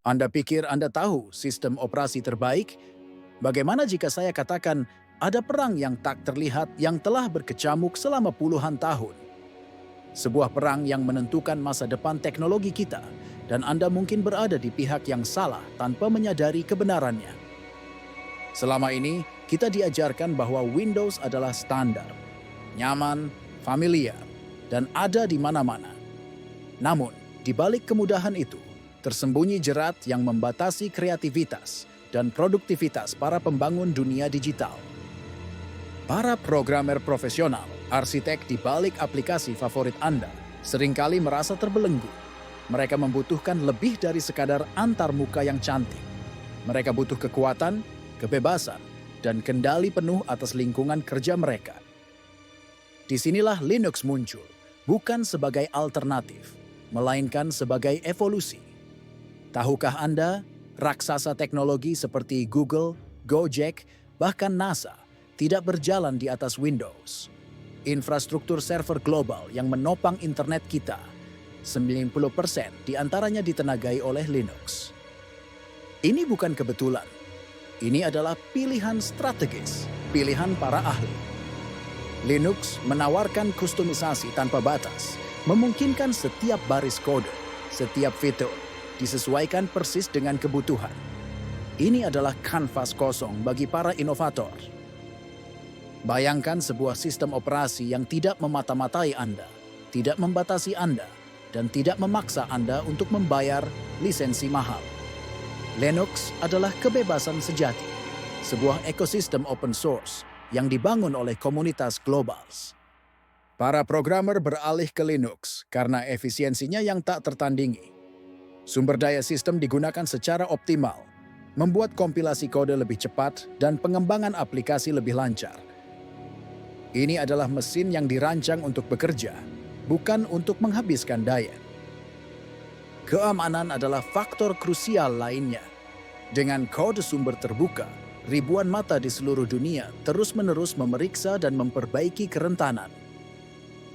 Anda pikir Anda tahu sistem operasi terbaik? Bagaimana jika saya katakan ada perang yang tak terlihat yang telah berkecamuk selama puluhan tahun? Sebuah perang yang menentukan masa depan teknologi kita, dan Anda mungkin berada di pihak yang salah tanpa menyadari kebenarannya. Selama ini, kita diajarkan bahwa Windows adalah standar, nyaman, familiar, dan ada di mana-mana. Namun, di balik kemudahan itu, tersembunyi jerat yang membatasi kreativitas dan produktivitas para pembangun dunia digital. Para programmer profesional, arsitek di balik aplikasi favorit Anda, seringkali merasa terbelenggu. Mereka membutuhkan lebih dari sekadar antarmuka yang cantik. Mereka butuh kekuatan, kebebasan, dan kendali penuh atas lingkungan kerja mereka. Disinilah Linux muncul, bukan sebagai alternatif, melainkan sebagai evolusi. Tahukah Anda, raksasa teknologi seperti Google, Gojek, bahkan NASA tidak berjalan di atas Windows. Infrastruktur server global yang menopang internet kita, 90% diantaranya ditenagai oleh Linux. Ini bukan kebetulan. Ini adalah pilihan strategis, pilihan para ahli. Linux menawarkan kustomisasi tanpa batas, memungkinkan setiap baris kode, setiap fitur, disesuaikan persis dengan kebutuhan. Ini adalah kanvas kosong bagi para inovator. Bayangkan sebuah sistem operasi yang tidak memata-matai Anda, tidak membatasi Anda, dan tidak memaksa Anda untuk membayar lisensi mahal. Linux adalah kebebasan sejati, sebuah ekosistem open source yang dibangun oleh komunitas global. Para programmer beralih ke Linux karena efisiensinya yang tak tertandingi. Sumber daya sistem digunakan secara optimal, membuat kompilasi kode lebih cepat dan pengembangan aplikasi lebih lancar. Ini adalah mesin yang dirancang untuk bekerja, bukan untuk menghabiskan daya. Keamanan adalah faktor krusial lainnya. Dengan kode sumber terbuka, ribuan mata di seluruh dunia terus-menerus memeriksa dan memperbaiki kerentanan.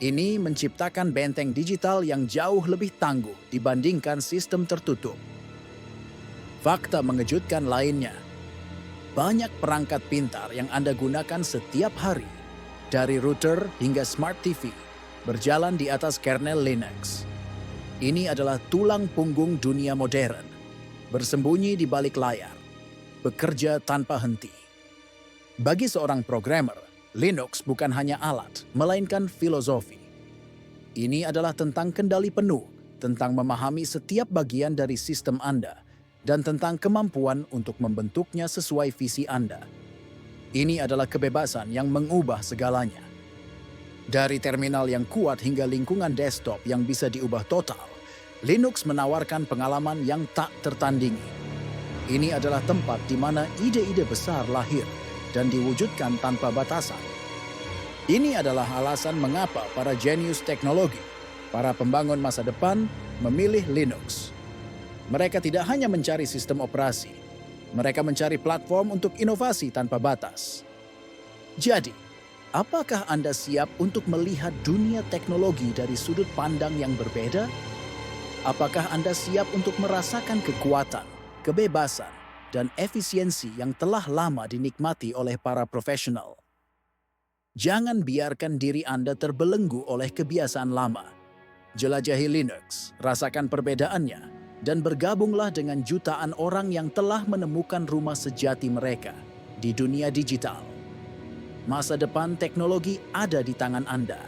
Ini menciptakan benteng digital yang jauh lebih tangguh dibandingkan sistem tertutup. Fakta mengejutkan lainnya, banyak perangkat pintar yang Anda gunakan setiap hari, dari router hingga smart TV, berjalan di atas kernel Linux. Ini adalah tulang punggung dunia modern, bersembunyi di balik layar, bekerja tanpa henti. Bagi seorang programmer, Linux bukan hanya alat, melainkan filosofi. Ini adalah tentang kendali penuh, tentang memahami setiap bagian dari sistem Anda, dan tentang kemampuan untuk membentuknya sesuai visi Anda. Ini adalah kebebasan yang mengubah segalanya. Dari terminal yang kuat hingga lingkungan desktop yang bisa diubah total, Linux menawarkan pengalaman yang tak tertandingi. Ini adalah tempat di mana ide-ide besar lahir dan diwujudkan tanpa batasan. Ini adalah alasan mengapa para jenius teknologi, para pembangun masa depan, memilih Linux. Mereka tidak hanya mencari sistem operasi, mereka mencari platform untuk inovasi tanpa batas. Jadi, apakah Anda siap untuk melihat dunia teknologi dari sudut pandang yang berbeda? Apakah Anda siap untuk merasakan kekuatan, kebebasan, dan efisiensi yang telah lama dinikmati oleh para profesional? Jangan biarkan diri Anda terbelenggu oleh kebiasaan lama. Jelajahi Linux, rasakan perbedaannya, dan bergabunglah dengan jutaan orang yang telah menemukan rumah sejati mereka di dunia digital. Masa depan teknologi ada di tangan Anda.